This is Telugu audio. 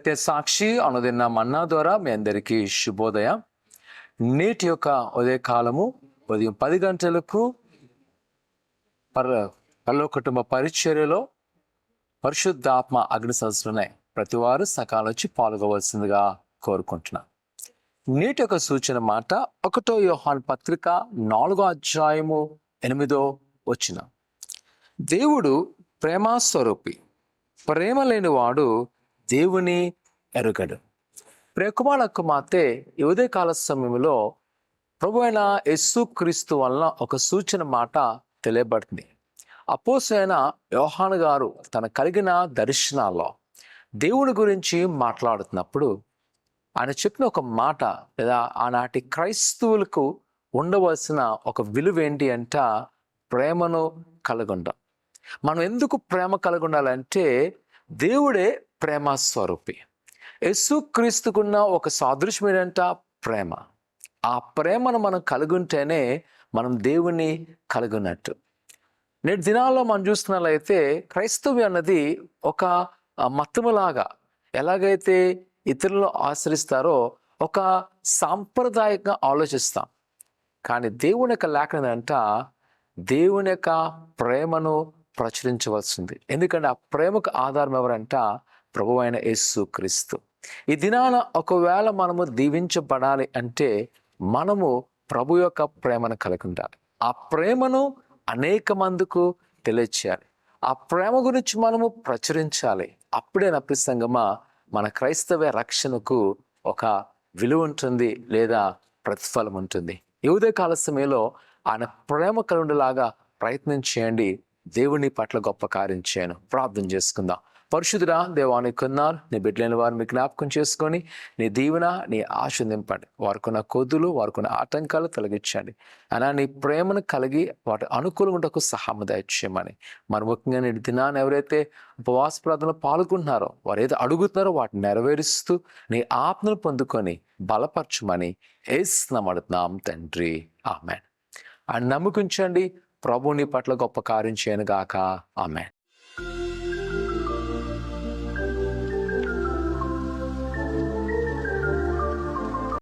సత్య సాక్షి అనుదిన మన్నా ద్వారా మీ అందరికీ శుభోదయం. నేటి యొక్క ఉదయకాలము ఉదయం 10 గంటలకు పరలోక కుటుంబ పరిచర్యలో పరిశుద్ధాత్మ అగ్ని సదస్సులున్నాయి. ప్రతి వారు సకాలం వచ్చి పాల్గొవలసిందిగా కోరుకుంటున్నాను. నేటి యొక్క సూచన మాట 1 యోహాను పత్రిక 4వ అధ్యాయము 8వ వచనం. దేవుడు ప్రేమస్వరూపి, ప్రేమ లేనివాడు దేవుని ఎరుగడు. ప్రియకుమార కుమార్తె ఈ ఉదయకాల సమయంలో ప్రభు అయిన యేసుక్రీస్తు వలన ఒక సూచన మాట తెలియబడుతుంది. అపోస్తలుడైన యోహాను గారు తన కలిగిన దర్శనాల్లో దేవుని గురించి మాట్లాడుతున్నప్పుడు ఆయన చెప్పిన ఒక మాట, లేదా ఆనాటి క్రైస్తవులకు ఉండవలసిన ఒక విలువ ఏంటి అంట, ప్రేమను కలగొండం. మనం ఎందుకు ప్రేమ కలిగి ఉండాలంటే దేవుడే ప్రేమ స్వరూపి. యేసుక్రీస్తుకున్న ఒక సాదృశ్యం ఏంటంట, ప్రేమ. ఆ ప్రేమను మనం కలిగి ఉంటేనే మనం దేవుని కలిగి ఉన్నట్టు. నేటి దినాల్లో మనం చూస్తున్నట్లయితే క్రైస్తవ్యం అన్నది ఒక మతములాగా, ఎలాగైతే ఇతరులను ఆశ్రయిస్తారో ఒక సాంప్రదాయంగా ఆలోచిస్తాం. కానీ దేవుని యొక్క లేఖనం అంట దేవుని యొక్క ప్రేమను ప్రచురించవలసింది. ఎందుకంటే ఆ ప్రేమకు ఆధారం ఎవరంట, ప్రభు అయిన యేసుక్రీస్తు. ఈ దినాన ఒకవేళ మనము దీవించబడాలి అంటే మనము ప్రభు యొక్క ప్రేమను కలిగి ఉండాలి. ఆ ప్రేమను అనేక మందికి తెలియచేయాలి. ఆ ప్రేమ గురించి మనము ప్రచురించాలి. అప్పుడే నప్పిసంగమా మన క్రైస్తవ రక్షణకు ఒక విలువ ఉంటుంది, లేదా ప్రతిఫలం ఉంటుంది. ఈ ఉదయకాల సమయంలో ఆయన ప్రేమ కలిగిలాగా ప్రయత్నం చేయండి. దేవుని పట్ల గొప్ప కార్యం చేయను. ప్రార్థన చేసుకుందాం. పరిశుద్ధుడా దేవానికి కొన్నారు, నీ బిడ్డలైన వారిని జ్ఞాపకం చేసుకొని నీ దీవెన, నీ ఆశ నింపండి. వారికున్న కొద్దులు, వారికున్న ఆటంకాలు తొలగించండి. అయినా నీ ప్రేమను కలిగి వాటి అనుకూలంగా సహాయం దయచేయమని, మరి ముఖ్యంగా నీ దినాన్ని ఎవరైతే ఉపవాస ప్రార్థనలో పాల్గొంటున్నారో వారు ఏదో అడుగుతున్నారో వాటిని నెరవేరుస్తూ నీ ఆత్మను పొందుకొని బలపరచమని యేసు అడుగుతున్నాం తండ్రి, ఆమేన్. ఆయన నమ్ముకుంచండి. ప్రభు నీ పట్ల గొప్ప కార్యం చేయను గాక, ఆమేన్.